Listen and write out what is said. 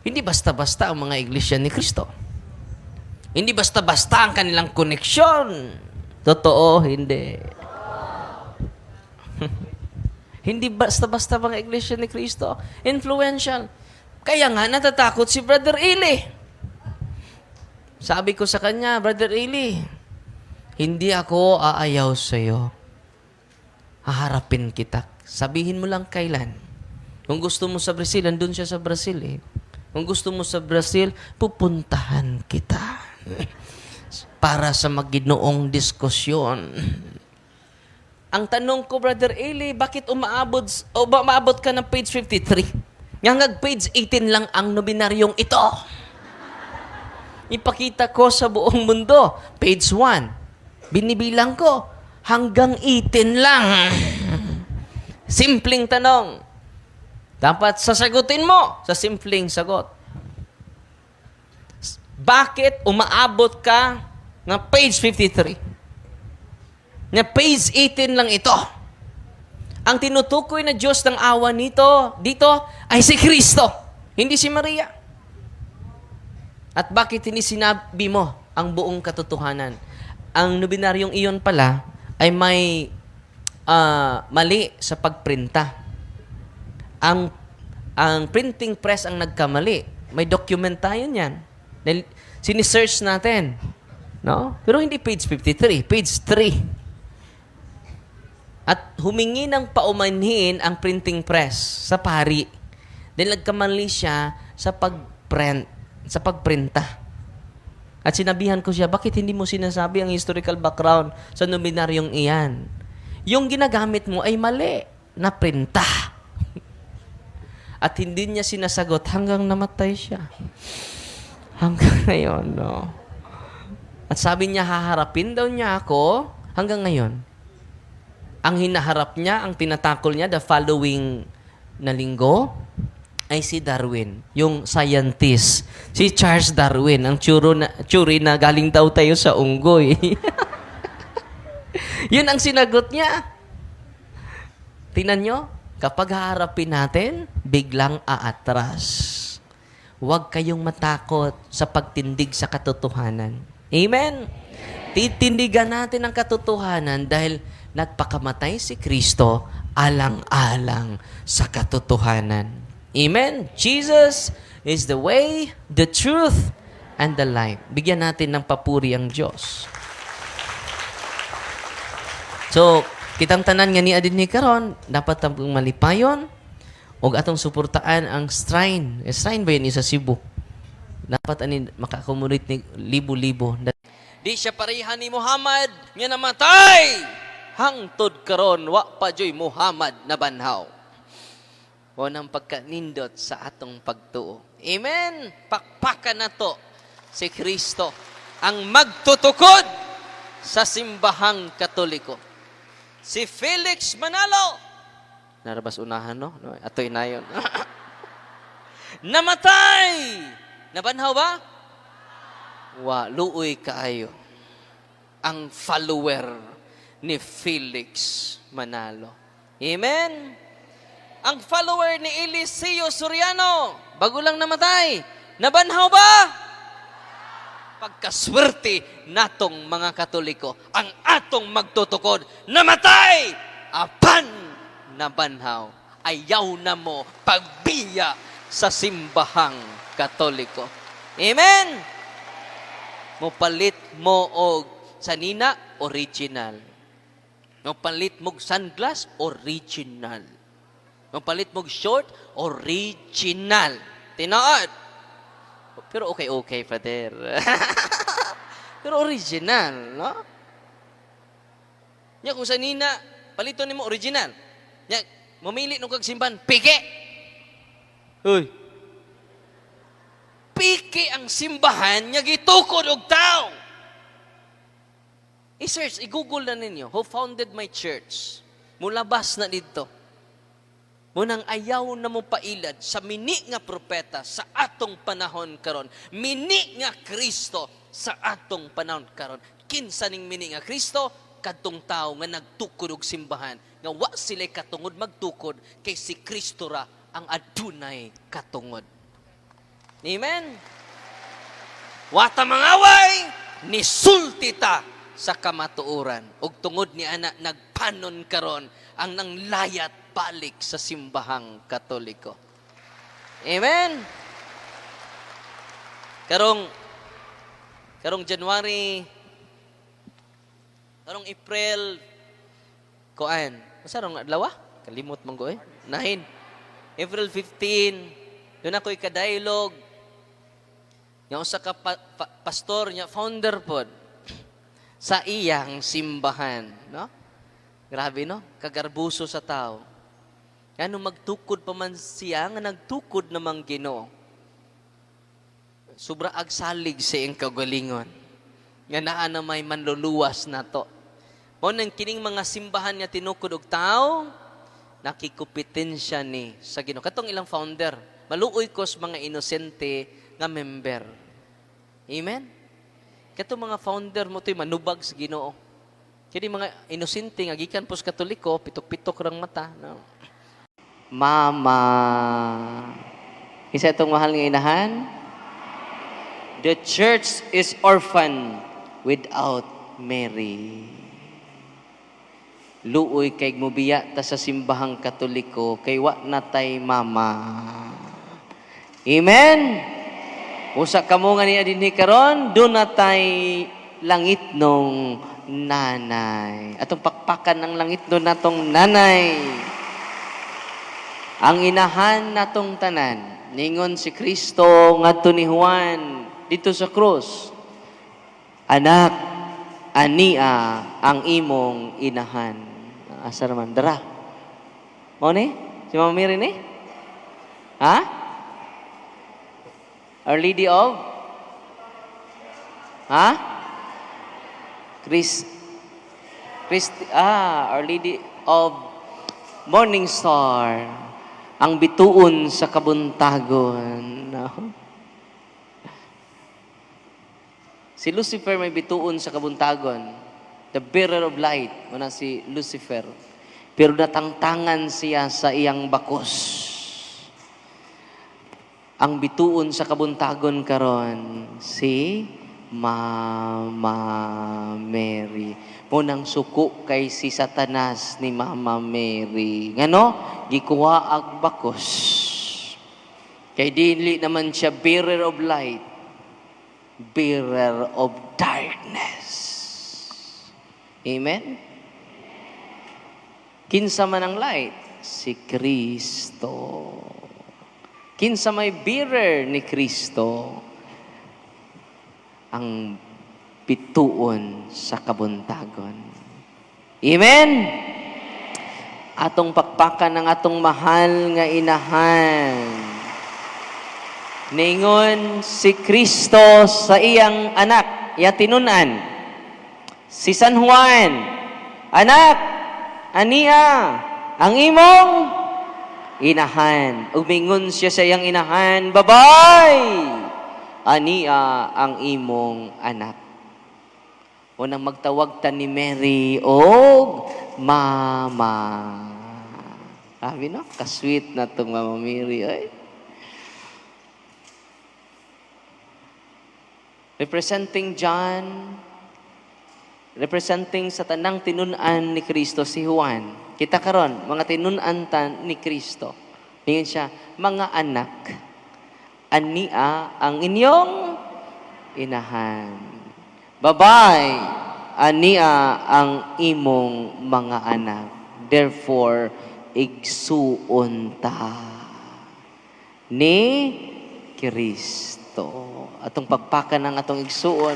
Hindi basta-basta ang mga iglesia ni Kristo. Hindi basta-basta ang kanilang koneksyon. Totoo, hindi. Hindi basta-basta mga iglesia ni Kristo. Influential. Kaya nga, natatakot si Brother Eli. Sabi ko sa kanya, Brother Eli, hindi ako aayaw sa'yo. Haharapin kita. Sabihin mo lang kailan. Kung gusto mo sa Brazil, andun siya sa Brazil eh. Kung gusto mo sa Brazil, pupuntahan kita. Para sa maginoong diskusyon. Ang tanong ko, Brother Eli, bakit umaabot ka ng page 53? Ngangag page 18 lang ang nominaryong ito. Ipakita ko sa buong mundo. Page 1. Binibilang ko. Hanggang 18 lang. Simpleng tanong. Dapat sasagutin mo sa simpleng sagot. Bakit umaabot ka ng page 53? Na page 18 lang ito. Ang tinutukoy na Diyos ng awa dito ay si Kristo, hindi si Maria. At bakit hindi sinabi mo ang buong katotohanan? Ang nobenaryong iyon pala ay may mali sa pagprinta. Ang printing press ang nagkamali. May document tayo niyan. Sinisearch natin. No? Pero hindi page 53, page 3. At humingi ng paumanhin ang printing press sa pari. Dahil nagkamali siya sa pagprinta. At sinabihan ko siya, bakit hindi mo sinasabi ang historical background sa nominaryong iyan? Yung ginagamit mo ay mali na printa. At hindi niya sinasagot hanggang namatay siya. Hanggang ngayon, no? At sabi niya, haharapin daw niya ako hanggang ngayon. Ang hinaharap niya, ang tinatakol niya, the following na linggo, ay si Darwin, yung scientist. Si Charles Darwin, ang tsuri na galing daw tayo sa unggoy. Yun ang sinagot niya. Tingnan nyo, kapag haharapin natin, biglang aatras. Huwag kayong matakot sa pagtindig sa katotohanan. Amen? Titindigan natin ang katotohanan dahil nagpakamatay si Kristo alang-alang sa katotohanan. Amen? Jesus is the way, the truth, and the life. Bigyan natin ng papuri ang Diyos. So, kitang tanan nga ni adin ni karon, dapat ang malipayon o atong suportaan ang shrine. Shrine ba yun sa Cebu? Dapat ani makakomunit ni libo-libo. Di siya pareha ni Muhammad nga namatay. Hangtod karon wa pa joy Muhammad na banhaw. O nang pagkanindot sa atong pagtuo. Amen. Pakpakan nato si Kristo ang magtutukod sa simbahang Katoliko. Si Felix Manalo. Narabas unahan, no? Ato'y na yun. Namatay! Nabanhaw ba? Wa, luoy kaayo. Ang follower ni Felix Manalo. Amen? Ang follower ni Eliseo Soriano, bago lang namatay, nabanhaw ba? Pagkaswerte natong mga Katoliko, ang atong magtutukod, namatay! Apan nabanhaw, ayaw na mo pagbiya sa simbahang Katoliko. Amen? Mupalit mo og sanina, original. Mupalit mo sunglass, original. Mupalit mo short, original. Tinood. Pero okay, brother. Pero original, no? Nya kung sanina, palito nimo original. Nya, mamili nung kagsimban, pike. Uy. Pike ang simbahan, nya gitukod og tao. I-search, i-google na ninyo, who founded my church? Mulabas na dito. Munang ayaw na mo pailad sa mini nga propeta sa atong panahon karon. Mini nga Kristo sa atong panahon karon. Kinsa ning mini nga Kristo? Kadtong tao nga nagtukod og simbahan. Nga wa sila katungod magtukod kay si Kristo ra ang adunay katungod. Amen? Wata mangaway, nisulti ta sa kamatuoran. Ug tungod ni ana nagpanon karon ang nanglayat balik sa simbahang Katoliko. Amen? Karong January, karong April, kuan. Masa rong adlaw? Kalimot man ko 9. April 15, doon ako ika-dialogue. Yung usa ka pastor niya, founder pod sa iyang simbahan, no? Grabe, no? Kagarbuso sa tao. Ano magtukod pa man siya nga nagtukod namang Ginoo. Sobra agsalig sa iyang kagalingon. Nga naa na may manluluwas na to. Mo nang kining mga simbahan niya tinukod og tao, nakikupitensya ni sa Ginoo. Katong ilang founder, maluoy ko sa mga inosente nga member. Amen? Katong mga founder mo to'y manubag sa Ginoo. Kini mga inosente nga gikan pos Katoliko, pitok-pitok rang mata. No? Mama. Isa itong mahal nga inahan. The church is orphan without Mary. Luoy kay mubiya ta sa simbahang Katoliko kay wa natay mama. Amen. Usa kamo nga niya dinhi karon, do natay langit nung nanay. Atong pakpakan ng langit nung natong nanay. Ang inahan natong tanan, ningon si Kristo ngadto ni Juan dito sa krus. Anak, ania ang imong inahan. Asar man dara. Mo ni? Si Mama Mary ni? Ha? Our Lady of? Ha? Our Lady of Morning Star. Ang bituon sa kabuntagon. No? Si Lucifer may bituon sa kabuntagon. The bearer of light. Muna si Lucifer. Pero natangtangan siya sa iyang bakos. Ang bituon sa kabuntagon karon si Mama Mary. Munang suko kay si Satanas ni Mama Mary. Ngano? Gikuha ag bakos. Kay dili naman siya bearer of light. Bearer of darkness. Amen? Kinsa man ang light? Si Kristo. Kinsa may bearer ni Kristo? Ang bituon sa kabuntagon. Amen? Atong pakpakan ng atong mahal nga inahan. Ningon si Kristo sa iyang anak, yatinunan. Si San Juan, anak, ania, ang imong inahan. Umingon siya sa iyang inahan, babay! Ania ang imong anak. Unang magtawag ta ni Mary og Mama. Sabi no? Kasweet na itong Mama Mary. Ay. Representing John, representing sa tanang tinunan ni Kristo si Juan. Kita karon mga tinunan ni Kristo. Tingin siya, mga anak, ania ang inyong inahan. Babay, ania ang imong mga anak. Therefore, igsuon ta ni Kristo. Atong pagpakan ng atong igsuon.